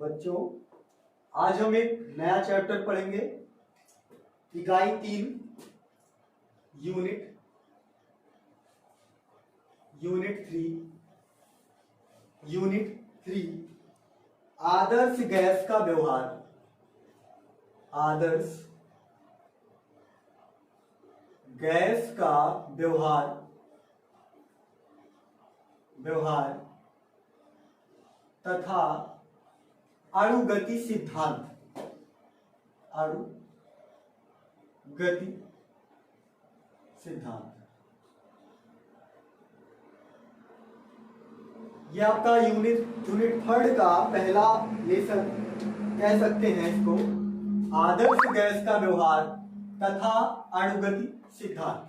बच्चों, आज हम एक नया चैप्टर पढ़ेंगे। इकाई 3 यूनिट 3 आदर्श गैस का व्यवहार। आदर्श गैस का व्यवहार तथा अणुगति सिद्धांत। अणुगति सिद्धांत ये आपका यूनिट 3 का पहला लेसन कह सकते हैं इसको। आदर्श गैस का व्यवहार तथा अणुगति सिद्धांत।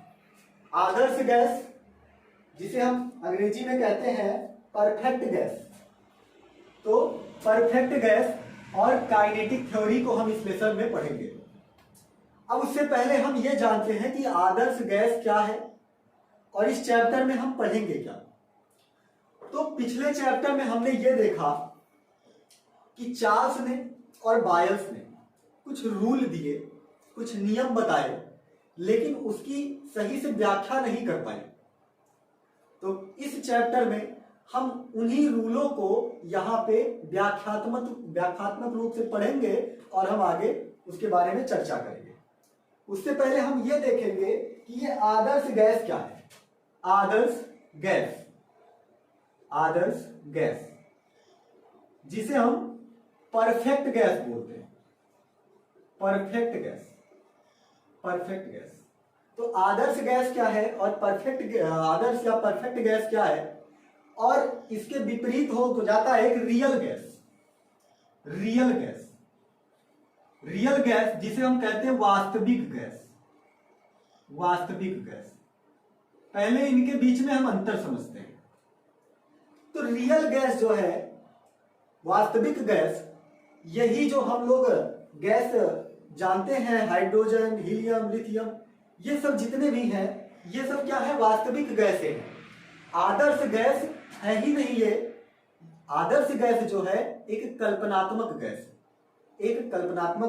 आदर्श गैस जिसे हम अंग्रेजी में कहते हैं परफेक्ट गैस। तो परफेक्ट गैस और काइनेटिक थ्योरी को हम इस लेसन में पढ़ेंगे। अब उससे पहले हम ये जानते हैं कि आदर्श गैस क्या है और इस चैप्टर में हम पढ़ेंगे क्या। तो पिछले चैप्टर में हमने ये देखा कि चार्ल्स ने और बायल्स ने कुछ रूल दिए, कुछ नियम बताए, लेकिन उसकी सही से व्याख्या नहीं कर पाए। तो इस चैप्टर में हम उन्हीं रूलों को यहाँ पे व्याख्यात्मक रूप से पढ़ेंगे और हम आगे उसके बारे में चर्चा करेंगे। उससे पहले हम ये देखेंगे कि ये आदर्श गैस क्या है। आदर्श गैस जिसे हम परफेक्ट गैस बोलते हैं। Perfect gas. तो आदर्श गैस क्या है और आदर्श या परफेक्ट गैस क्या है, और इसके विपरीत हो जाता है एक रियल गैस जिसे हम कहते हैं वास्तविक गैस। पहले इनके बीच में हम अंतर समझते हैं। तो रियल गैस जो है, वास्तविक गैस, यही जो हम लोग गैस जानते हैं, हाइड्रोजन, हीलियम, लिथियम, ये सब जितने भी हैं, ये सब क्या है, वास्तविक गैस है। आदर्श गैस है ही नहीं। ये आदर्श गैस जो है एक कल्पनात्मक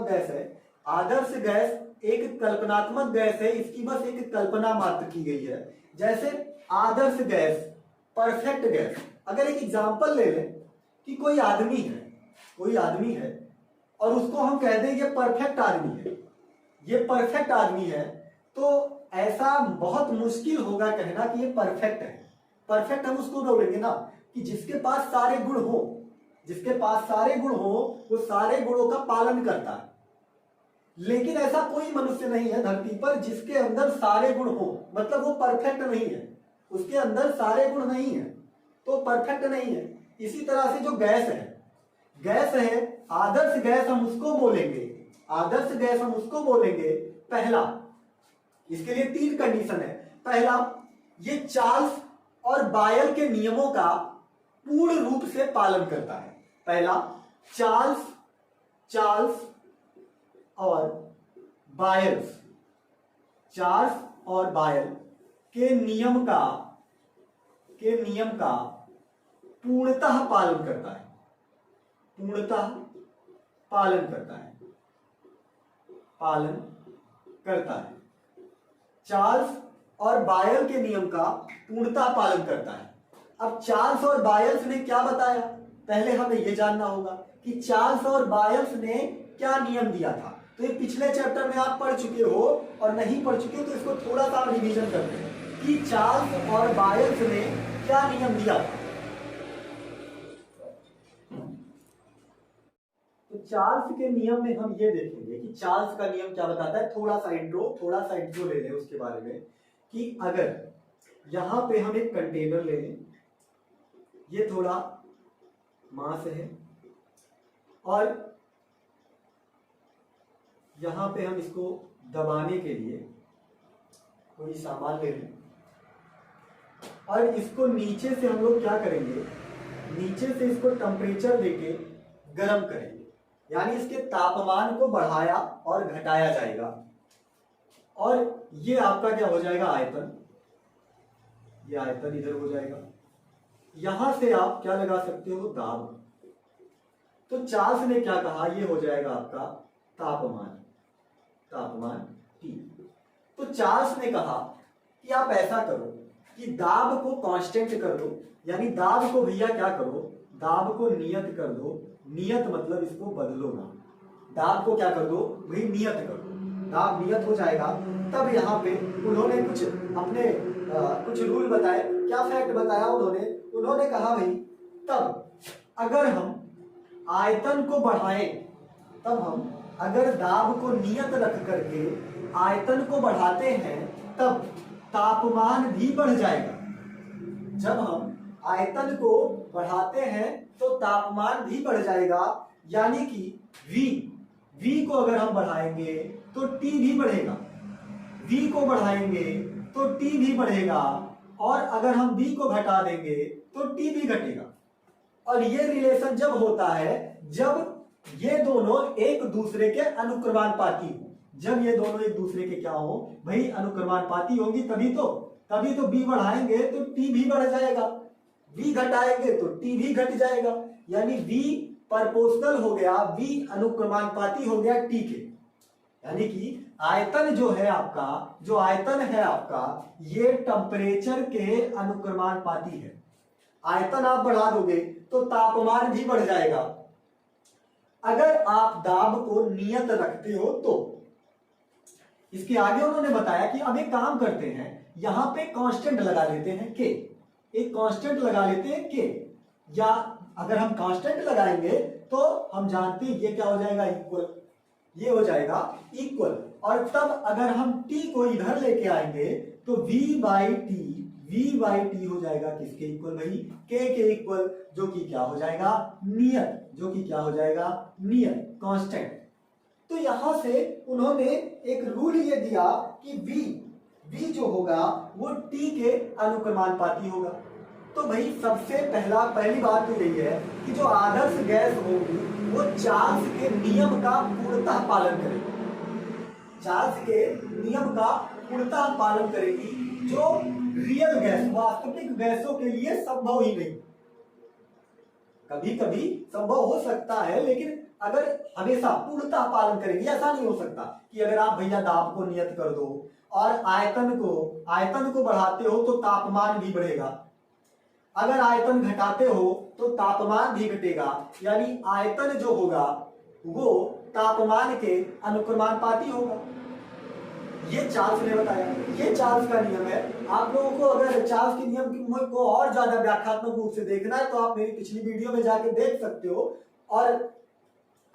गैस है। आदर्श गैस एक कल्पनात्मक गैस है, इसकी बस एक कल्पना मात्र की गई है। जैसे आदर्श गैस, परफेक्ट गैस। अगर एक एग्जांपल ले लें कि कोई आदमी है और उसको हम कह दें ये परफेक्ट आदमी है, तो ऐसा बहुत मुश्किल होगा कहना कि ये परफेक्ट है। परफेक्ट हम उसको बोलेंगे ना कि जिसके पास सारे गुण हो, वो सारे गुणों का पालन करता है। लेकिन ऐसा कोई मनुष्य नहीं है धरती पर जिसके अंदर सारे गुण हो, मतलब वो परफेक्ट नहीं है, उसके अंदर सारे गुण नहीं है, तो परफेक्ट नहीं है। इसी तरह से जो गैस है, आदर्श गैस हम उसको बोलेंगे। पहला, इसके लिए 3 कंडीशन है। पहला, ये चार्ल्स और बायल के नियमों का पूर्ण रूप से पालन करता है। पहला, चार्ल्स और बायल के नियम का पूर्णतः पालन करता है। चार्ल्स और बायल के नियम का पूर्णतः पालन करता है। अब चार्ल्स और बायल्स ने क्या बताया, पहले हमें यह जानना होगा कि चार्ल्स और बायल्स ने क्या नियम दिया था। तो ये पिछले चैप्टर में आप पढ़ चुके हो, और नहीं पढ़ चुके हो तो इसको थोड़ा सा रिवीजन करते हैं कि चार्ल्स और बायल्स ने क्या नियम दिया था। तो चार्ल्स के नियम में हम ये देखेंगे कि चार्ल्स का नियम क्या बताता है। थोड़ा सा इंट्रो ले लें उसके बारे में कि अगर यहां पे हम एक कंटेनर ले लें, ये थोड़ा मास है, और यहां पे हम इसको दबाने के लिए कोई सामान ले लें, और इसको नीचे से हम लोग क्या करेंगे, नीचे से इसको टेम्परेचर देके गर्म करेंगे, यानी इसके तापमान को बढ़ाया और घटाया जाएगा, और ये आपका क्या हो जाएगा, आयतन। ये आयतन इधर हो जाएगा। यहां से आप क्या लगा सकते हो, दाब। तो चार्ल्स ने क्या कहा, ये हो जाएगा आपका तापमान, तापमान T। तो चार्ल्स ने कहा कि आप ऐसा करो कि दाब को कांस्टेंट कर दो, यानी दाब को भैया क्या करो, दाब को नियत कर दो। नियत मतलब इसको बदलो ना, दाब को क्या कर दो भाई, नियत कर दो। दाब नियत हो जाएगा, तब यहाँ पे उन्होंने कुछ अपने कुछ रूल बताए। क्या फैक्ट बताया उन्होंने, उन्होंने कहा भाई तब अगर हम आयतन को बढ़ाएं, तब हम अगर दाब को नियत रख करके आयतन को बढ़ाते हैं तब तापमान भी बढ़ जाएगा। जब हम आयतन को बढ़ाते हैं तो तापमान भी बढ़ जाएगा, यानी कि V को अगर हम बढ़ाएंगे तो T भी बढ़ेगा, V को बढ़ाएंगे तो T भी बढ़ेगा, और अगर हम V को घटा देंगे तो T भी घटेगा। और ये रिलेशन जब होता है जब ये दोनों एक दूसरे के अनुक्रमानुपाती हो। जब ये दोनों एक दूसरे के क्या हो भाई, अनुक्रमानुपाती होंगी, तभी तो B बढ़ाएंगे तो T भी बढ़ जाएगा, V घटाएंगे तो T भी घट जाएगा, यानी V प्रोपोर्शनल हो गया, V अनुक्रमानुपाती हो गया T के। यानी कि आयतन जो है आपका, जो आयतन है आपका, ये टेम्परेचर के अनुक्रमानुपाती है। आयतन आप बढ़ा दोगे तो तापमान भी बढ़ जाएगा, अगर आप दाब को नियत रखते हो तो। इसके आगे उन्होंने बताया कि अब एक काम करते हैं, यहां पे कांस्टेंट लगा लेते हैं के, एक कांस्टेंट लगा लेते हैं के, या अगर हम कांस्टेंट लगाएंगे तो हम जानते हैं ये क्या हो जाएगा, इक्वल, ये हो जाएगा इक्वल। और तब अगर हम t को इधर लेके आएंगे तो v बाई टी हो जाएगा किसके इक्वल भाई, k के इक्वल, जो कि क्या हो जाएगा नियत, जो कि क्या हो जाएगा नियत, कांस्टेंट। तो यहां से उन्होंने एक रूल ये दिया कि v जो होगा वो t के अनुक्रमानुपाती होगा। तो भाई सबसे पहली बात तो यही है कि जो आदर्श गैस होगी वो चार्ल्स के नियम का पूर्णतः पालन करेगी, चार्ल्स के नियम का पूर्णतः पालन करेगी, जो रियल गैस, वास्तविक गैसों के लिए संभव ही नहीं। कभी कभी संभव हो सकता है, लेकिन अगर हमेशा पूर्णतः पालन करेंगे, ऐसा नहीं हो सकता कि अगर आप भैया दाब को नियत कर दो और आयतन को बढ़ाते हो तो तापमान भी बढ़ेगा, अगर आयतन घटाते हो तो तापमान भी घटेगा, यानी आयतन जो होगा वो तापमान के अनुक्रमानुपाती होगा। ये चार्ल्स ने बताया, ये चार्ल्स का नियम है। आप लोगों को अगर चार्ल्स के नियम को और ज्यादा व्याख्यात्मक रूप से देखना है तो आप मेरी पिछली वीडियो में जाके देख सकते हो। और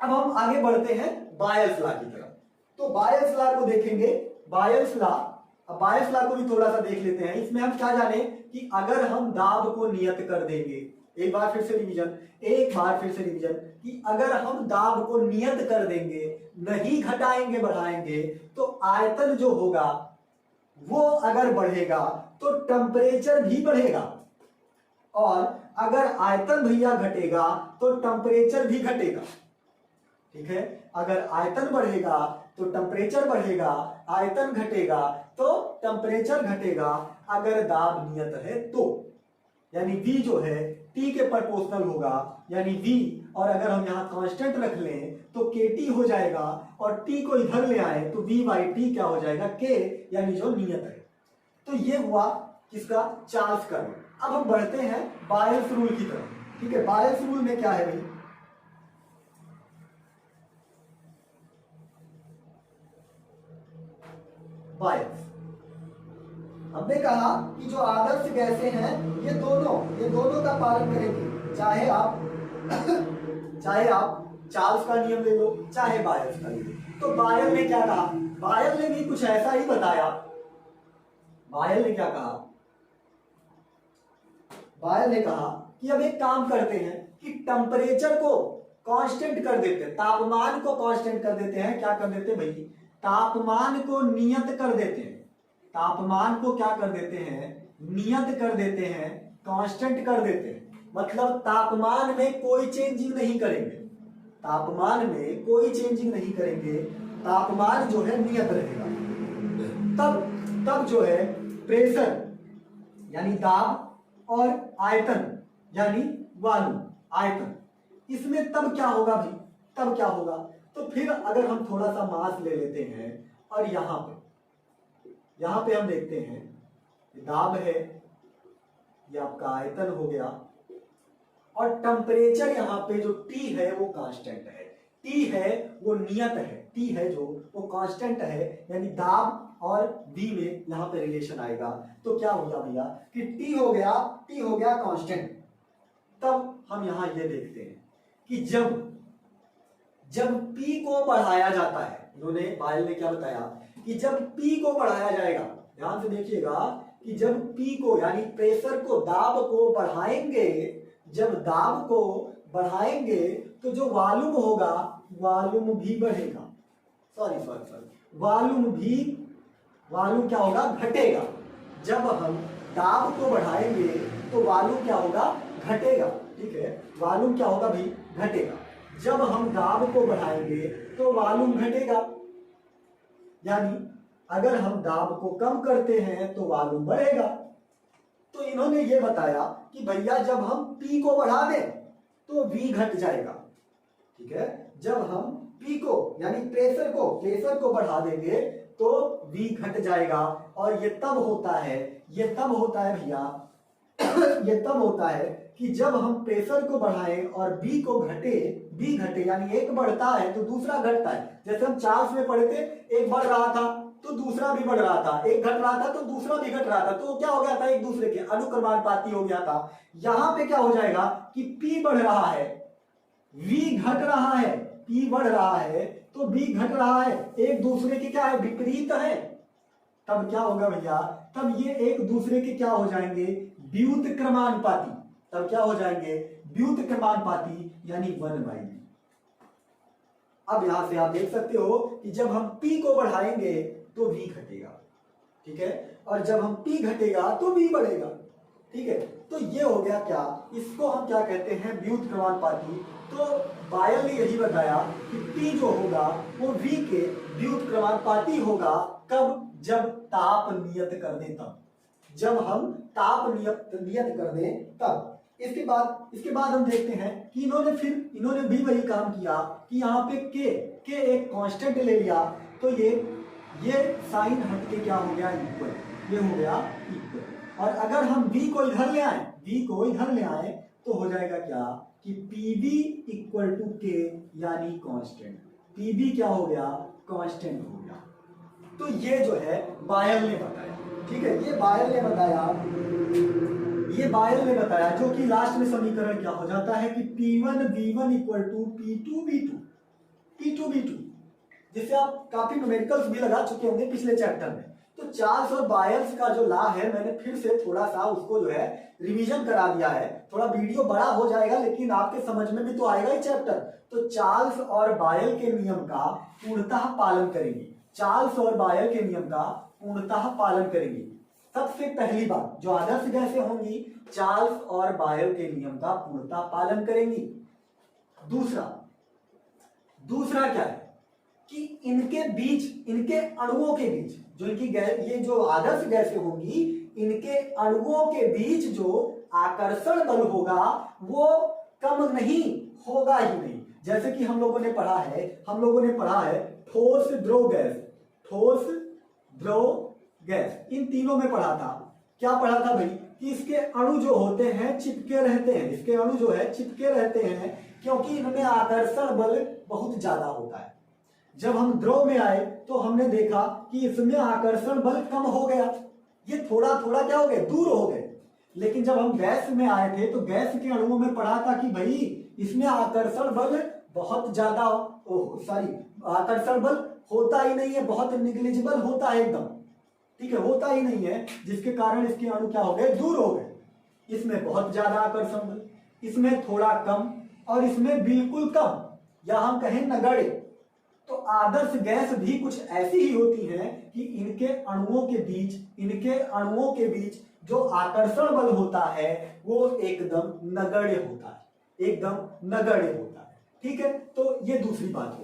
अब हम आगे बढ़ते हैं बायल्स लॉ की तरफ। तो बायल्स लॉ को देखेंगे, बायल्स लॉ को भी थोड़ा सा देख लेते हैं। इसमें हम क्या जाने कि अगर हम दाब को नियत कर देंगे, एक बार फिर से रिवीजन कि अगर हम दाब को नियत कर देंगे, नहीं घटाएंगे बढ़ाएंगे, तो आयतन जो होगा वो अगर बढ़ेगा तो टेम्परेचर भी बढ़ेगा, और अगर आयतन भैया घटेगा तो टेम्परेचर भी घटेगा। ठीक है, अगर आयतन बढ़ेगा तो टेम्परेचर बढ़ेगा, आयतन घटेगा तो टेम्परेचर घटेगा, अगर दाब नियत है तो। यानी V जो है T के प्रोपोर्शनल होगा, यानी V, और अगर हम यहाँ कांस्टेंट रख लें तो KT हो जाएगा, और T को इधर ले आए तो V बाई टी क्या हो जाएगा K, यानी जो नियत है। तो ये हुआ किसका, चार्ल्स का रूल। अब हम बढ़ते हैं बायल्स रूल की तरफ। ठीक है, बायल्स रूल में क्या है भाई, बायल्स, हमने कहा कि जो आदर्श गैसें हैं ये दोनों का पालन करेंगी, चाहे आप चार्ल्स का नियम ले लो चाहे बायल्स का ले लो। तो बायल ने क्या कहा, बायल ने भी कुछ ऐसा ही बताया। बायल ने क्या कहा, बायल ने कहा कि अब एक काम करते हैं कि टेम्परेचर को कांस्टेंट कर देते हैं, तापमान को कांस्टेंट कर देते हैं। क्या कर देते हैं भाई, तापमान को नियत कर देते हैं, तापमान को क्या कर देते हैं, नियत कर देते हैं, कांस्टेंट कर देते हैं। मतलब तापमान में कोई चेंजिंग नहीं करेंगे, तापमान में कोई चेंजिंग नहीं करेंगे, तापमान जो है नियत रहेगा। तब जो है प्रेशर यानी दाब और आयतन यानी वाल्यूम, आयतन, इसमें तब क्या होगा भाई, तब क्या होगा? तो फिर अगर हम थोड़ा सा मास ले लेते हैं और यहां पे हम देखते हैं दाब है, ये आपका आयतन हो गया, और टेम्परेचर यहाँ पे जो T है वो कांस्टेंट है, T है वो नियत है, T है जो वो कांस्टेंट है, यानी दाब और V में यहाँ पे रिलेशन आएगा। तो क्या हो गया भैया कि T हो गया कांस्टेंट। तब हम यहाँ ये देखते हैं कि जब P को बढ़ाया जाता है, इन्होंने बायल ने क्या बताया कि जब P को बढ़ाया जाएगा, ध्यान से देखिएगा कि जब P को यानी प्रेशर को, दाब को बढ़ाएंगे, जब दाब को बढ़ाएंगे तो जो वॉल्यूम होगा वॉल्यूम भी बढ़ेगा, वॉल्यूम क्या होगा, घटेगा। जब हम दाब को बढ़ाएंगे तो वॉल्यूम क्या होगा, घटेगा। ठीक है, वॉल्यूम क्या होगा भी, घटेगा। जब हम दाब को बढ़ाएंगे तो वॉल्यूम घटेगा, यानी अगर हम दाब को कम करते हैं तो वॉल्यूम बढ़ेगा। तो इन्होंने ये बताया कि भैया जब हम P को बढ़ा दें तो V घट जाएगा। ठीक है, जब हम P को यानी प्रेशर को बढ़ा देंगे तो V घट जाएगा। और ये तब होता है भैया ये तब होता है कि जब हम प्रेशर को बढ़ाएं और V घटे यानी एक बढ़ता है तो दूसरा घटता है। जैसे हम चार्ल्स में पढ़े थे, एक बढ़ रहा था तो दूसरा भी बढ़ रहा था, एक घट रहा था तो दूसरा भी घट रहा था, तो क्या हो गया था, एक दूसरे के अनुक्रमानुपाती हो गया था। यहां पे क्या हो जाएगा कि P बढ़ रहा है, V घट रहा है, P बढ़ रहा है तो V घट रहा है, एक दूसरे के क्या है, विपरीत है। तब क्या होगा भैया, तब ये एक दूसरे के क्या हो जाएंगे, व्युत्क्रमानुपाती। तब क्या हो जाएंगे, व्युत्क्रमानुपाती, यानी 1/v। अब यहां से आप देख सकते हो कि जब हम P को बढ़ाएंगे तो V घटेगा। ठीक है, और जब हम P घटेगा तो V बढ़ेगा। ठीक है, तो ये हो गया क्या, इसको हम क्या कहते हैं, व्युत्क्रमानुपाती। तो बायल ने यही बताया कि P जो होगा वो V के व्युत्क्रमानुपाती होगा। कब, जब ताप नियत कर दें तब, जब हम ताप नियत कर दें तब। इसके बाद हम देखते हैं कि इन्होंने भी वही काम किया कि यहाँ पे के एक कांस्टेंट ले लिया, तो ये साइन हट के क्या हो गया, इक्वल, ये हो गया इक्वल। और अगर हम V को इधर ले आए तो हो जाएगा क्या कि PV इक्वल टू K यानी कांस्टेंट। PV क्या हो गया, कांस्टेंट हो गया। तो ये जो है बायल ने बताया। ठीक है, ये बायल ने बताया जो कि लास्ट में समीकरण क्या हो जाता है कि P1V1 इक्वल टू P2V2, जिससे आप काफी न्यूमेरिकल्स भी लगा चुके होंगे पिछले चैप्टर में। तो चार्ल्स और बायल्स का जो लॉ है, मैंने फिर से थोड़ा सा उसको जो है रिवीजन करा दिया है। थोड़ा वीडियो बड़ा हो जाएगा लेकिन आपके समझ में भी तो आएगा ही चैप्टर। तो चार्ल्स और बायल के नियम का पूर्णतः पालन करेंगे, सबसे पहली बात जो आदर्श गैसें होंगी चार्ल्स और बायल के नियम का पूर्णतः पालन करेंगी। दूसरा क्या है कि इनके अणुओं के बीच जो ये जो आदर्श गैसें होंगी, इनके अणुओं के बीच जो आकर्षण बल होगा वो कम नहीं होगा ही नहीं। जैसे कि हम लोगों ने पढ़ा है ठोस द्रव गैस, इन तीनों में पढ़ा था। क्या पढ़ा था भाई कि इसके अणु जो होते हैं चिपके रहते हैं, क्योंकि इनमें आकर्षण बल बहुत ज्यादा होता है। जब हम द्रव में आए तो हमने देखा कि इसमें आकर्षण बल कम हो गया, ये थोड़ा क्या हो गए, दूर हो गए। लेकिन जब हम गैस में आए थे तो गैस के अणुओं में पढ़ा था कि भाई इसमें आकर्षण बल बहुत ज्यादा आकर्षण बल होता ही नहीं है, बहुत निग्लिजिबल होता है एकदम। ठीक है, होता ही नहीं है, जिसके कारण इसके अणु क्या हो गए, दूर हो गए। इसमें बहुत ज्यादा आकर्षण बल, इसमें थोड़ा कम और इसमें बिल्कुल कम, या हम कहें नगण्य। तो आदर्श गैस भी कुछ ऐसी ही होती हैं कि इनके अणुओं के बीच जो आकर्षण बल होता है वो एकदम नगण्य होता है। ठीक है, तो ये दूसरी बात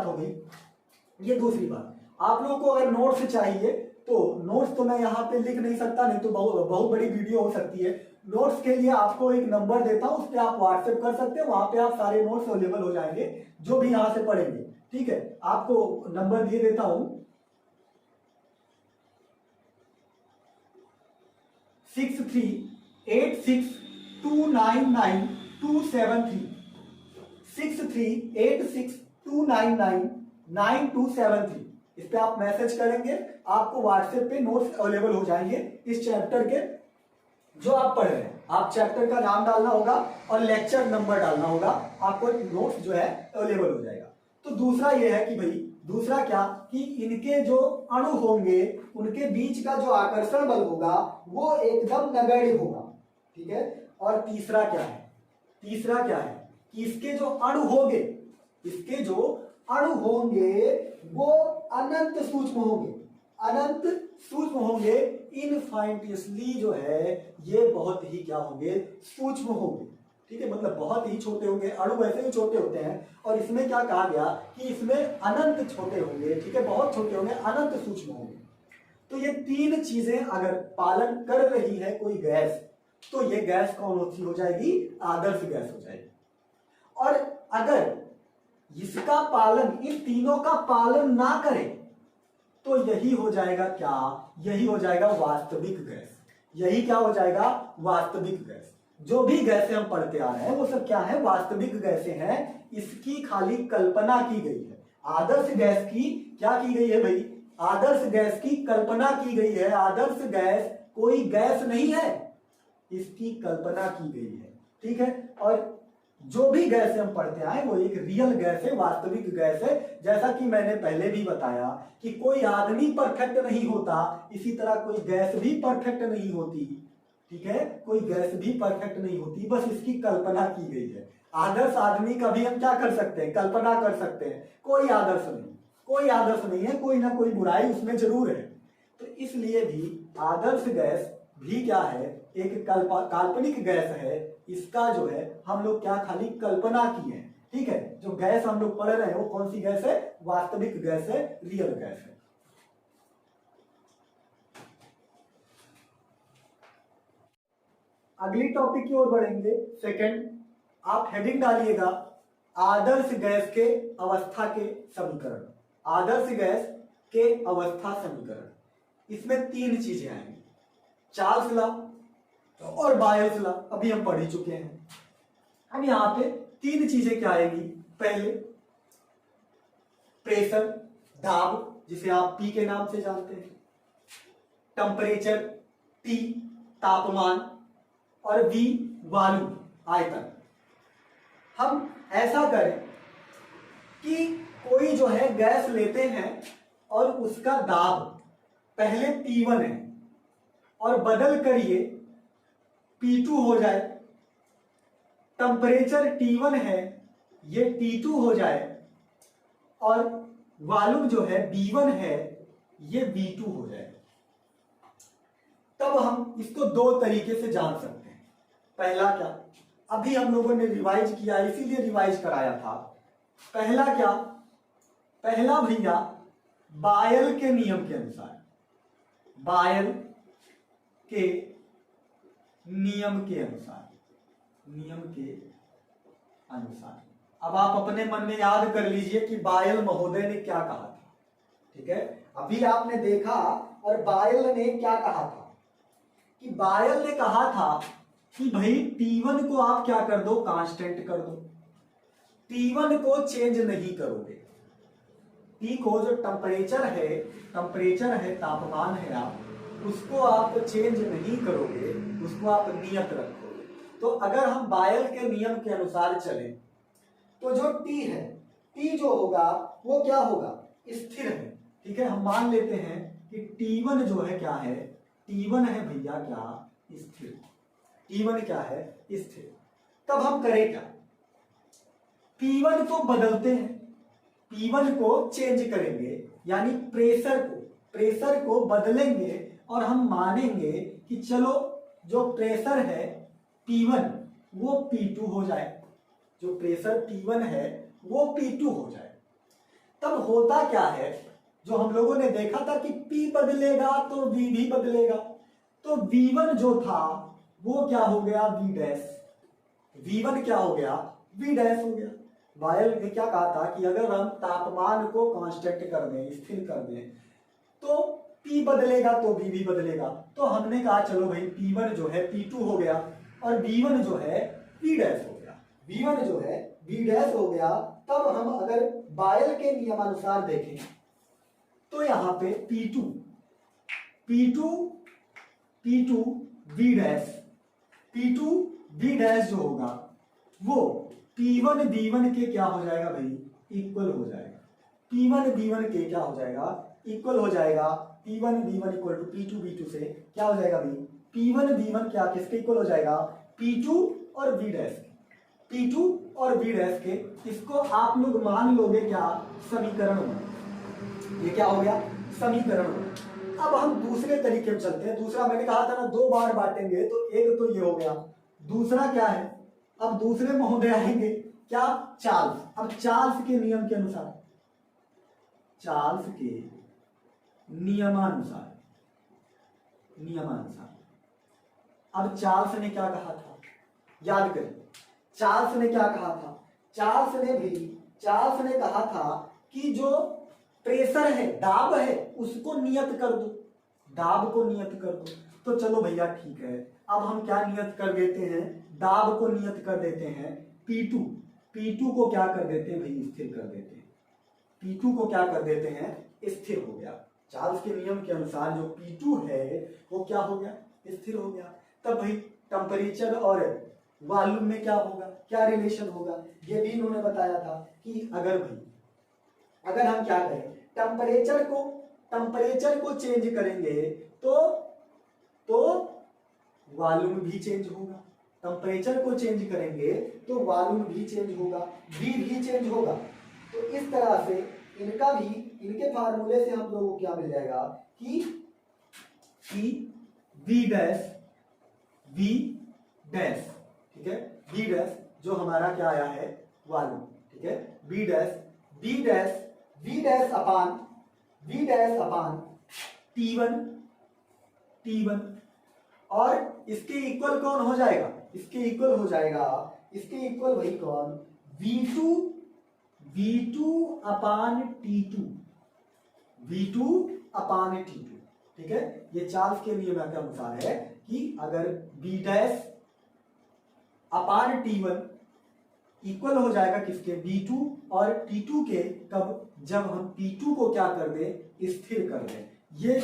हो गई। आप लोगों को अगर नोट्स चाहिए तो नोट्स तो मैं यहाँ पे लिख नहीं सकता, नहीं तो बहुत बड़ी वीडियो हो सकती है। नोट्स के लिए आपको एक नंबर देता हूं, उस पर आप व्हाट्सएप कर सकते हैं, वहां पे आप सारे नोट्स अवेलेबल हो जाएंगे जो भी यहां से पढ़ेंगे। ठीक है, आपको नंबर दिए देता हूं 6386299273, 6386299273। इस पे आप मैसेज करेंगे, आपको व्हाट्सएप पे नोट्स अवेलेबल हो जाएंगे इस चैप्टर के जो आप पढ़ रहे हैं। आप चैप्टर का नाम डालना होगा और लेक्चर नंबर डालना होगा, आपको नोट्स जो है अवेलेबल हो जाएगा। तो दूसरा ये है कि भाई, दूसरा क्या कि इनके जो अणु होंगे उनके बीच का जो आकर्षण बल होगा वो एकदम नगण्य होगा। ठीक है, और तीसरा क्या है, तीसरा क्या है कि इसके जो अणु होंगे, इसके जो अणु होंगे वो अनंत सूक्ष्म होंगे, अनंत सूक्ष्म होंगे। इनफाइनिटियसली जो है ये बहुत ही क्या होंगे, सूक्ष्म होंगे। ठीक है, मतलब बहुत ही छोटे होंगे, अणु वैसे ही छोटे होते हैं और इसमें क्या कहा गया कि इसमें अनंत छोटे होंगे। ठीक है, बहुत छोटे होंगे, अनंत सूक्ष्म होंगे। तो ये तीन चीजें अगर पालन कर रही है कोई गैस, तो ये गैस कौन सी हो जाएगी, आदर्श गैस हो जाएगी। और अगर इसका पालन, इन तीनों का पालन ना करे तो यही हो जाएगा क्या, यही हो जाएगा वास्तविक गैस। यही क्या हो जाएगा, वास्तविक गैस। जो भी गैसें हम पढ़ते आ रहे हैं वो सब क्या है, वास्तविक गैसें हैं, इसकी खाली कल्पना की गई है। आदर्श गैस की क्या की गई है भाई, आदर्श गैस की कल्पना की गई है। आदर्श गैस कोई गैस नहीं है, इसकी कल्पना की गई है। ठीक है, और जो भी गैस हम पढ़ते आए वो एक रियल गैस है, वास्तविक गैस है। जैसा कि मैंने पहले भी बताया कि कोई आदमी परफेक्ट नहीं होता, इसी तरह कोई गैस भी परफेक्ट नहीं होती। ठीक है, कोई गैस भी परफेक्ट नहीं होती, बस इसकी कल्पना की गई है। आदर्श आदमी का भी हम क्या कर सकते हैं, कल्पना कर सकते हैं। कोई आदर्श नहीं, कोई आदर्श नहीं है, कोई ना कोई बुराई उसमें जरूर है। तो इसलिए भी आदर्श गैस भी क्या है, एक काल्पनिक गैस है। इसका जो है हम लोग क्या खाली कल्पना की है। ठीक है, जो गैस हम लोग पढ़ रहे हैं वो कौन सी गैस है, वास्तविक गैस है, रियल गैस है। अगली टॉपिक की ओर बढ़ेंगे, सेकंड। आप हेडिंग डालिएगा आदर्श गैस के अवस्था के समीकरण। आदर्श गैस के अवस्था समीकरण, इसमें तीन चीजें आएंगी, चार्ल्स लॉ और बायल्स लॉ, अभी हम पढ़ ही चुके हैं। अब यहां पे तीन चीजें क्या आएगी, पहले प्रेशर, दाब, जिसे आप पी के नाम से जानते हैं, टेम्परेचर टी, तापमान, और वी वॉल्यूम, आयतन। हम ऐसा करें कि कोई जो है गैस लेते हैं और उसका दाब पहले P1 है और बदल कर ये P2 हो जाए, टेम्परेचर T1 है ये T2 हो जाए, और वॉल्यूम जो है B1 है ये B2 हो जाए। तब हम इसको दो तरीके से जान सकते हैं। पहला क्या, अभी हम लोगों ने रिवाइज किया, इसीलिए रिवाइज कराया था। पहला क्या, पहला भैया बायल के नियम के अनुसार, बायल के नियम के अनुसार, नियम के अनुसार। अब आप अपने मन में याद कर लीजिए कि बायल महोदय ने क्या कहा था। ठीक है, अभी आपने देखा और बायल ने क्या कहा था कि बायल ने कहा था कि भाई T1 को आप क्या कर दो, कांस्टेंट कर दो, T1 को चेंज नहीं करोगे। T को जो टेम्परेचर है, तापमान है, आप उसको आप चेंज नहीं करोगे, उसको आप नियत रखोगे। तो अगर हम बायल के नियम के अनुसार चले तो जो T है, T जो होगा वो क्या होगा, स्थिर है। ठीक है, हम मान लेते हैं कि T1 जो है क्या है, T1 है भैया क्या, स्थिर। T1 क्या है, स्थिर। तब हम करें क्या, P1 को बदलते हैं, P1 को चेंज करेंगे, यानी प्रेशर को बदलेंगे और हम मानेंगे कि चलो जो प्रेशर है P1 वो P2 हो जाए, जो प्रेशर P1 है वो P2 हो जाए। तब होता क्या है, जो हम लोगों ने देखा था कि P बदलेगा तो V भी बदलेगा। तो V1 जो था वो क्या हो गया v डैश, v1 क्या हो गया v डैश हो गया। बायल ने क्या कहा था कि अगर हम तापमान को कांस्टेंट कर दें, स्थिर कर दें, तो P बदलेगा तो V भी बदलेगा। तो हमने कहा चलो भाई P1 जो है P2 हो गया और V1 जो है V डैश हो गया, V1 जो है V डैश हो गया। तब हम अगर बायल के नियमानुसार देखें तो यहाँ पे P2 V dash, P2 V dash जो होगा वो P1 V1 के क्या हो जाएगा भाई, इक्वल हो जाएगा। P1 V1 के क्या हो जाएगा, इक्वल हो जाएगा। P1 V1 equal to P2 V2 से क्या हो जाएगा भाई, P1 V1 क्या किसके इक्वल हो जाएगा, P2 और V डैश के, P2 और V डैश के। इसको आप लोग मान लोगे क्या, समीकरण 1। ये क्या हो गया, समीकरण 1। अब हम दूसरे तरीके में चलते हैं। दूसरा मैंने कहा था ना 2 बार बांटेंगे, तो एक तो ये हो गया, दूसरा क्या है, अब दूसरे महोदय आएंगे क्या, चार्ल्स। अब चार्ल्स के नियम के अनुसार, चार्ल्स के नियमानुसार, अब चार्ल्स ने क्या कहा था, याद करें चार्ल्स ने क्या कहा था। चार्ल्स ने कहा था कि जो प्रेशर है, दाब है, उसको नियत कर दो, दाब को नियत कर दो। तो चलो भैया ठीक है, अब हम क्या नियत कर देते हैं, दाब को नियत कर देते हैं P2 को क्या कर देते हैं भाई, स्थिर कर देते हैं। P2 को क्या कर देते हैं, स्थिर हो गया। चार्ल्स के नियम के अनुसार जो P2 है वो क्या हो गया, स्थिर हो गया। तब भाई टेम्परेचर और वॉल्यूम में क्या होगा, क्या रिलेशन होगा, ये भी इन्होंने बताया था कि अगर हम क्या करें, टेम्परेचर को चेंज करेंगे तो वॉल्यूम भी चेंज होगा। टेम्परेचर को चेंज करेंगे तो वॉल्यूम भी चेंज होगा, V भी चेंज होगा। तो इस तरह से इनके फार्मूले से हम लोगों को क्या मिल जाएगा कि V डैश, ठीक है, V डैश जो हमारा क्या आया है, वॉल्यूम, ठीक है, V डैश अपान T1 और इसके इक्वल कौन हो जाएगा, इसके इक्वल वही कौन, V2 अपान T2, ठीक है। ये चार्ल्स के नियम के अनुसार है कि अगर V डैश अपान T1 इक्वल हो जाएगा किसके, V2 और T2 के, कब, जब हम P2 को क्या कर दे, स्थिर कर दे। ये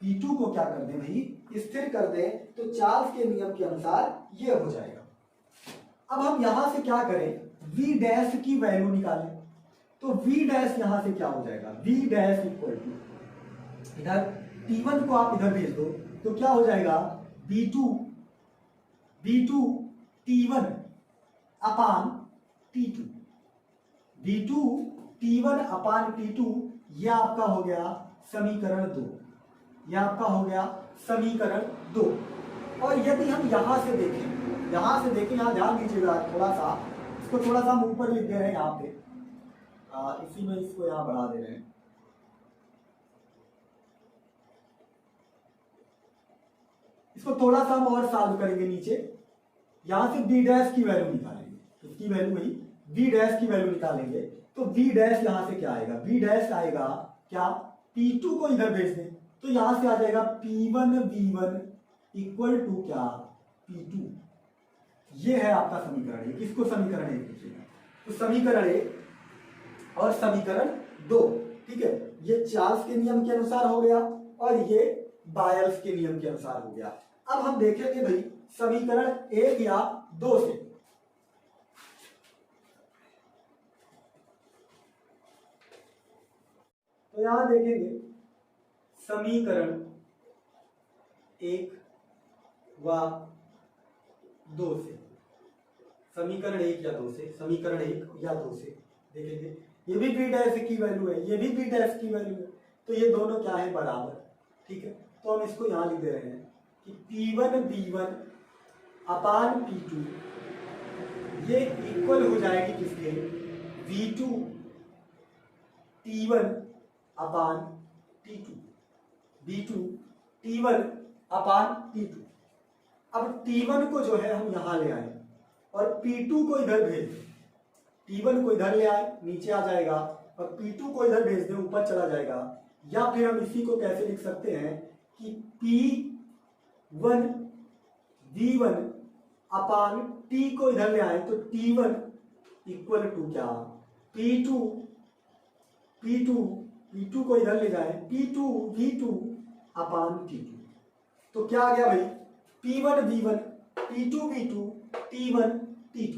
P2 को क्या कर दे भाई, स्थिर कर दे, तो चार्ल्स के नियम के अनुसार ये हो जाएगा। अब हम यहां से क्या करें, V डैश की वैल्यू निकालें। तो V डैश यहां से क्या हो जाएगा, V डैश इक्वल टू, इधर T1 को आप इधर भेज दो तो क्या हो जाएगा, V2 T1 अपान T2, T1 अपान T2, यह आपका हो गया समीकरण 2, यह आपका हो गया समीकरण 2। और यदि हम यहां से देखें, यहां ध्यान दीजिएगा थोड़ा सा, इसको थोड़ा सा हम ऊपर लिख दे रहे हैं यहाँ पे, इसी में इसको यहां बढ़ा दे रहे हैं। इसको थोड़ा सा हम और सॉल्व करेंगे नीचे, यहां से V डैश की वैल्यू निकालेंगे, इसकी वैल्यू वही V डैश की वैल्यू निकालेंगे। तो V डैश यहां से क्या आएगा, V डैश आएगा क्या, P2 को इधर भेज दें तो यहां से आ जाएगा P1 V1 इक्वल टू क्या, P2। ये है आपका समीकरण 1। इसको समीकरण 1 लिखिएगा। तो समीकरण 1 और समीकरण 2, ठीक है, ये चार्ल्स के नियम के अनुसार हो गया और ये बायल्स के नियम के अनुसार हो गया। अब हम देखेंगे भाई समीकरण 1 या 2 से। तो यहां देखेंगे समीकरण 1 व 2 से, समीकरण 1 या 2 से, समीकरण 1 या 2 से देखेंगे। ये भी V डैश की वैल्यू है, ये भी V डैश की वैल्यू है, तो ये दोनों क्या है, बराबर, ठीक है। तो हम इसको यहां लिख दे रहे हैं कि P1 V1 अपान P2 ये इक्वल हो जाएगी किसके, V2 T1 अपान T2, V2 T1 अपान T2। अब T1 को जो है हम यहां ले आए और P2 को इधर भेज दें। T1 को इधर ले आए, नीचे आ जाएगा, और P2 को इधर भेज दें, ऊपर चला जाएगा। या फिर हम इसी को कैसे लिख सकते हैं कि P1 V1 अपान T को इधर ले आए तो T1 इक्वल टू क्या, P2 को इधर ले जाए P2 V2 अपान T2। तो क्या आ गया भाई, P1 V1 P2 V2 T1 T2।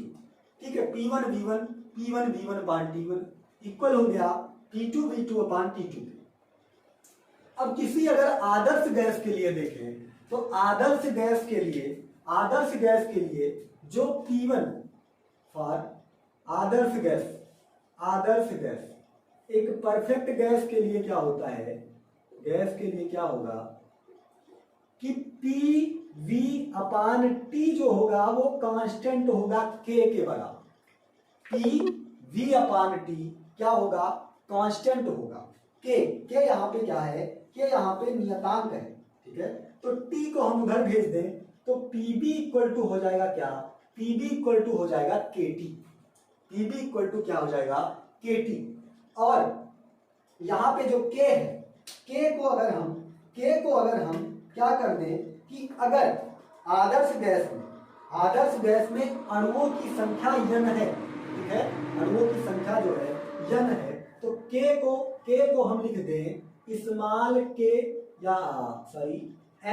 ठीक है, P1 V1 अपान T1 इक्वल हो गया P2 V2 अपान T2। अब किसी अगर आदर्श गैस के लिए देखें तो आदर्श गैस के लिए जो P1 फॉर आदर्श गैस एक परफेक्ट गैस के लिए क्या होता है, गैस के लिए क्या होगा कि PV अपान T जो होगा वो कांस्टेंट होगा K के बराबर। PV अपान T क्या होगा, कांस्टेंट होगा K यहाँ पे क्या है, K यहाँ पे नियतांक है। ठीक है, तो T को हम उधर भेज दें तो PB इक्वल टू हो जाएगा क्या, PB इक्वल टू हो जाएगा KT। PB इक्वल टू क्या हो जाएगा, KT। और यहाँ पे जो K है, K को अगर हम क्या कर दें कि अगर आदर्श गैस में अणुओं की संख्या n है, ठीक है, अणुओं की संख्या जो है n है, तो K को हम लिख दें स्मॉल k या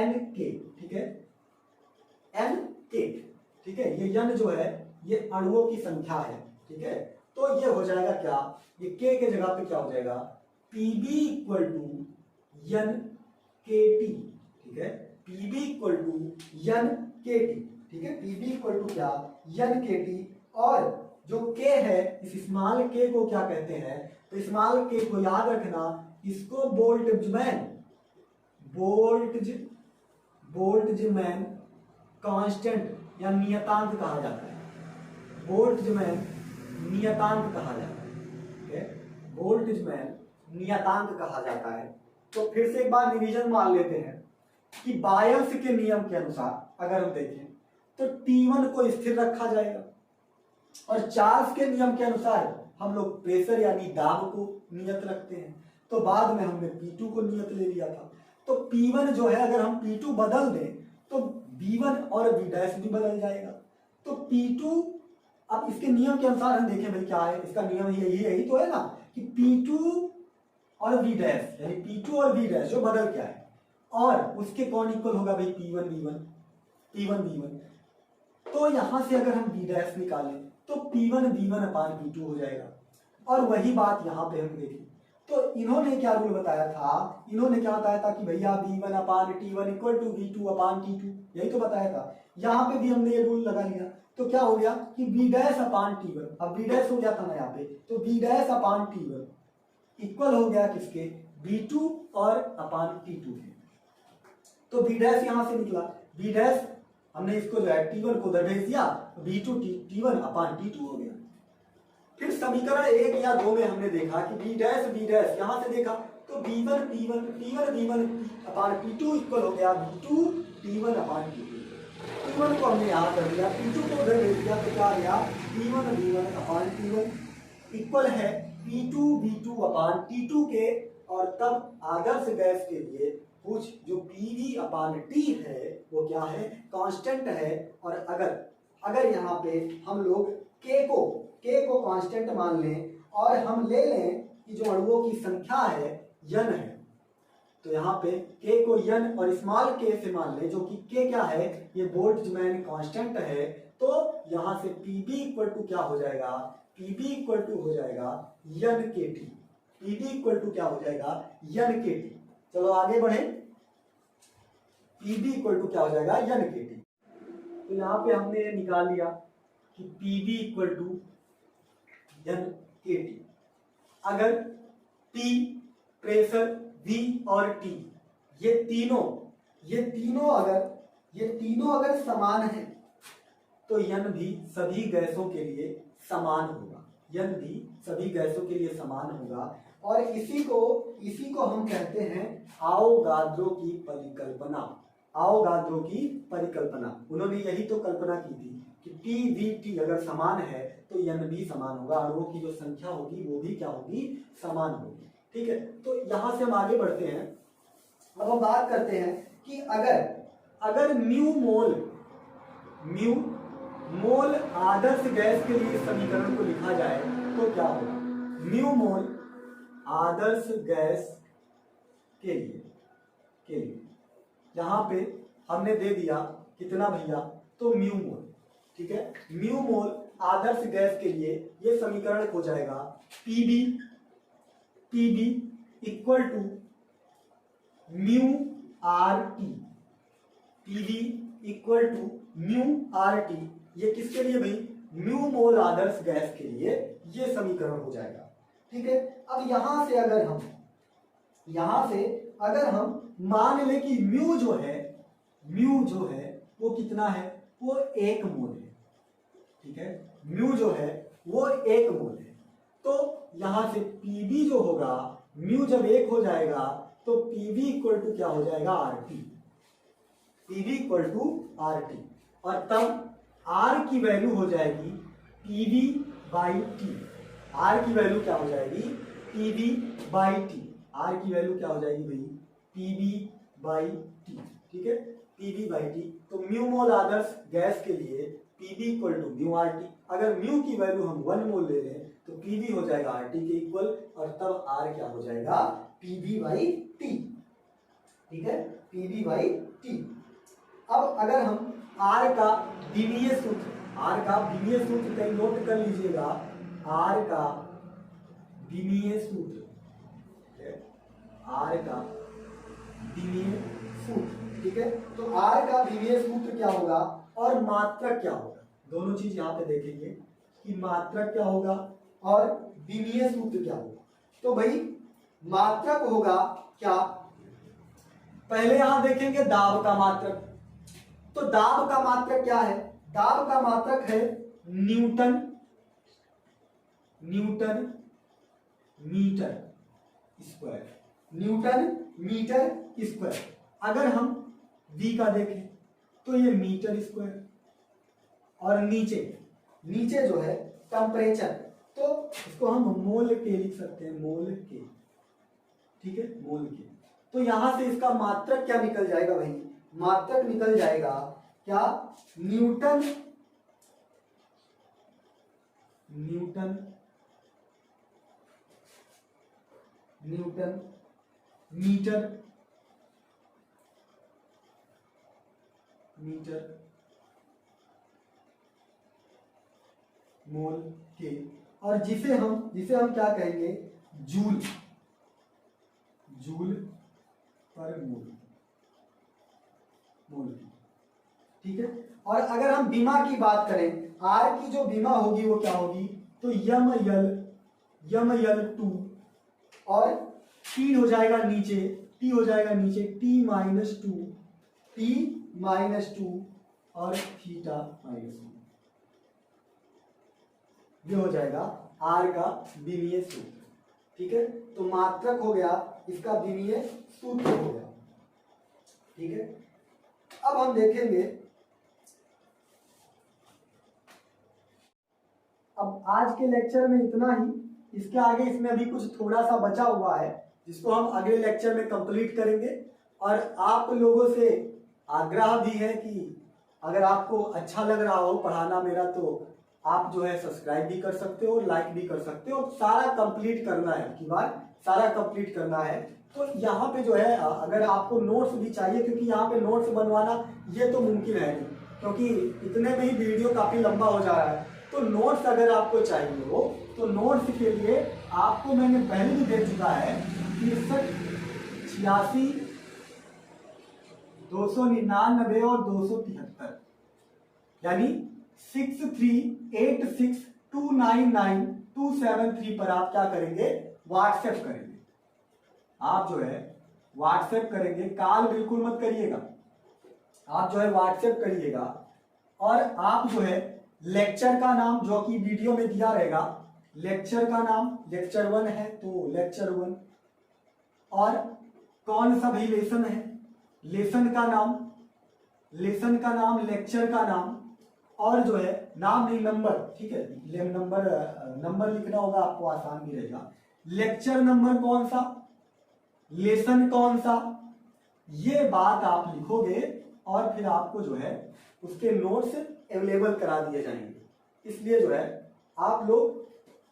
NK। ठीक है, NK। ठीक है, ये n जो है ये अणुओं की संख्या है। ठीक है, तो ये हो जाएगा क्या, ये K के जगह पे क्या हो जाएगा, PB इक्वल टू NKT। ठीक है, PB इक्वल टू NKT। ठीक है, PB इक्वल टू क्या, NKT। और जो K है, इस स्मॉल k को क्या कहते हैं, तो स्मॉल k को याद रखना, इसको बोल्ट्जमैन कांस्टेंट या नियतांक कहा जाता है। बोल्ट्जमैन नियतांक कहा जाता है। ठीक है, बोल्ट्जमैन नियतांक कहा जाता है। तो फिर से एक बार रिवीजन मान लेते हैं कि बायल्स के नियम के अनुसार अगर हम देखें तो T1 को स्थिर रखा जाएगा, और चार्ल्स के नियम के अनुसार हम लोग प्रेशर यानी दाब को नियत रखते हैं। तो बाद में हमने P2 को नियत ले लिया था। तो P1 जो है अगर हम P2 बदल दें तो B1 और B' भी बदल जाएगा। तो P2, अब इसके नियम के अनुसार हम देखें भाई क्या है, इसका नियम यही तो है ना कि P2 और B' यानी P2 और B' जो बदल क्या है, और उसके कौन इक्वल होगा भाई, P1 V1। तो यहां से अगर हम B' निकालें तो P1 V1 अपान P2 हो जाएगा। और वही बात यहां पे हम देखें तो इन्होंने क्या रूल बताया था, कि भैया V1 upon T1 equal to V2 upon T2, यही तो बताया था। यहाँ पे भी हमने ये रूल लगा लिया, तो क्या हो गया कि B' अपान T1, अब B' हो गया था ना यहाँ पे, तो B' अपान T1 इक्वल हो गया किसके, B2 और अपान T2 के। तो B' यहां से निकला, B' हमने इसको जो है T1 को उधर भेज दिया, B2 T1 अपान T2 हो गया। फिर समीकरण 1 या 2 में हमने देखा कि B' यहां से देखा तो B1 V1 अपान P2 इक्वल हो गया B2 T1 अपान T2। T1 को हमने यहाँ कर दिया, P2 को उधर भेज दिया, तो क्या आ गया T1 V1 अपान T1 इक्वल है P2 V2 अपान T2 के। और तब आदर्श गैस के लिए कुछ जो PV अपान T है वो क्या है, कांस्टेंट है। और अगर यहाँ पे हम लोग K को कांस्टेंट मान लें और हम ले लें कि जो अणुओं की संख्या है n है, तो यहाँ पे K को n और स्मॉल k से मान लें, जो कि K क्या है, ये बोल्ट्जमैन कांस्टेंट है। तो यहाँ से PB इक्वल टू क्या हो जाएगा, PB इक्वल टू हो जाएगा NKT। PB इक्वल टू क्या हो जाएगा, NKT। चलो आगे बढ़े, PB इक्वल टू क्या हो जाएगा, NKT। तो यहाँ पे हमने निकाल लिया कि PB इक्वल टू NKT। अगर P प्रेशर, V और T ये तीनों अगर समान है तो N भी सभी गैसों के लिए समान होगा, N भी सभी गैसों के लिए समान होगा। और इसी को हम कहते हैं आवोगाद्रो की परिकल्पना। अवोगाद्रो की परिकल्पना। उन्होंने यही तो कल्पना की थी कि PVT अगर समान है तो N भी समान होगा, अणुओं की जो संख्या होगी वो भी क्या होगी, समान होगी। ठीक है, तो यहां से हम आगे बढ़ते हैं। अब हम बात करते हैं कि अगर म्यू मोल आदर्श गैस के लिए समीकरण को लिखा जाए तो क्या होगा। म्यू मोल आदर्श गैस के लिए यहां पे हमने दे दिया कितना भैया, तो म्यू मोल। ठीक है, म्यू मोल आदर्श गैस के लिए ये समीकरण हो जाएगा PB equal to mu R T. PB equal to mu R T, ये किसके लिए भाई, म्यू मोल आदर्श गैस के लिए ये समीकरण हो जाएगा। ठीक है, अब यहां से अगर हम मान ले कि म्यू जो है वो कितना है, वो 1 मोल है। ठीक है, म्यू जो है वो 1 मोल है। तो यहां से पीबी जो होगा, म्यू जब 1 हो जाएगा तो पीबी इक्वल टू क्या हो जाएगा, RT. PB equal to RT, और तब आर की वैल्यू हो जाएगी पीबी बाई टी। आर की वैल्यू क्या हो जाएगी, पीबी बाई टी। आर की वैल्यू क्या हो जाएगी भाई, पीबी बाई टी। ठीक है, पीबी बाई टी। तो म्यू मोल आदर्श गैस के लिए PB equal to mu R T. अगर म्यू की वैल्यू हम 1 मोल ले लें तो पीबी हो जाएगा आरटी के इक्वल, और तब आर क्या हो जाएगा, पीबी बाई टी। ठीक है, पीबी बाई टी। अब अगर हम आर का विमीय सूत्र कहीं नोट कर लीजिएगा, आर का विमीय सूत्र, आर का विमीय सूत्र। ठीक है, तो आर का विमीय सूत्र क्या होगा और मात्रक क्या होगा, दोनों चीज यहां पे देखेंगे कि मात्रक क्या होगा और विमीय सूत्र क्या होगा। तो भाई मात्रक होगा क्या, पहले यहां देखेंगे दाब का मात्रक। तो दाब का मात्रक क्या है, दाब का मात्रक है newton metre square. Newton metre square. अगर हम V का देखें तो ये मीटर स्क्वायर, और नीचे जो है टेम्परेचर, तो इसको हम मोल के लिख सकते हैं, मोल के। ठीक है, मोल के। तो यहां से इसका मात्रक क्या निकल जाएगा भाई, मात्रक निकल जाएगा क्या, न्यूटन मीटर मोल के, और जिसे हम क्या कहेंगे, जूल पर मोल। ठीक है, और अगर हम बीमा की बात करें, आर की जो बीमा होगी वो क्या होगी, तो यम यल 2, और टी हो जाएगा नीचे, टी माइनस 2 और थीटा -1। ये हो जाएगा आर का विमीय सूत्र। ठीक है, तो मात्रक हो गया, इसका विमीय सूत्र हो गया। ठीक है, अब हम देखेंगे, अब आज के लेक्चर में इतना ही। इसके आगे इसमें अभी कुछ थोड़ा सा बचा हुआ है जिसको हम अगले लेक्चर में कंप्लीट करेंगे। और आप लोगों से आग्रह भी है कि अगर आपको अच्छा लग रहा हो पढ़ाना मेरा, तो आप जो है सब्सक्राइब भी कर सकते हो, लाइक भी कर सकते हो। सारा कंप्लीट करना है, की बार सारा कंप्लीट करना है। तो यहाँ पे जो है अगर आपको नोट्स भी चाहिए, क्योंकि यहाँ पे नोट्स बनवाना ये तो मुमकिन है नहीं, क्योंकि इतने में ही वीडियो काफी लंबा हो जा रहा है। तो नोट्स अगर आपको चाहिए हो तो नोट्स के लिए आपको मैंने पहले भी दे चुका है 63 86 299 और 273, यानी 6386299273 पर आप क्या करेंगे, व्हाट्सएप करेंगे। आप जो है व्हाट्सएप करेंगे, कॉल बिल्कुल मत करिएगा, आप जो है व्हाट्सएप करिएगा। और आप जो है लेक्चर का नाम जो कि वीडियो में दिया रहेगा, लेक्चर का नाम लेक्चर 1 है तो लेक्चर 1, और कौन सा भी लेसन है, लेसन का नाम लेसन का नाम, लेक्चर का नाम, और जो है नाम नहीं नंबर, ठीक है, नंबर लिखना होगा आपको, आसान भी रहेगा। लेक्चर नंबर कौन सा, लेसन कौन सा, ये बात आप लिखोगे और फिर आपको जो है उसके नोट्स अवेलेबल करा दिए जाएंगे। इसलिए जो है आप लोग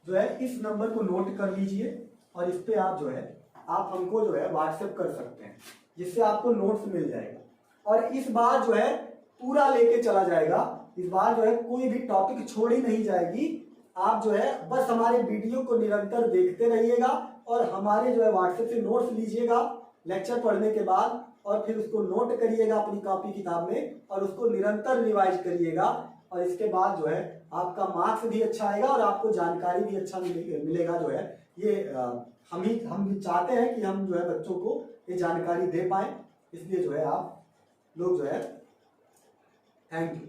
जो है इस नंबर को नोट कर लीजिए और इस पे आप जो है आप हमको जो है व्हाट्सएप कर सकते हैं, जिससे आपको नोट्स मिल जाएगा। और इस बार जो है पूरा लेके चला जाएगा, इस बार जो है कोई भी टॉपिक छोड़ी नहीं जाएगी। आप जो है बस हमारे वीडियो को निरंतर देखते रहिएगा और हमारे जो है व्हाट्सएप से नोट्स लीजिएगा लेक्चर पढ़ने के बाद, और फिर उसको नोट करिएगा अपनी कॉपी किताब में और उसको निरंतर रिवाइज करिएगा। और इसके बाद जो है आपका मार्क्स भी अच्छा आएगा और आपको जानकारी भी अच्छा मिलेगा। जो है ये हम चाहते हैं कि हम जो है बच्चों को ये जानकारी दे पाए, इसलिए जो है आप लोग जो है थैंक यू।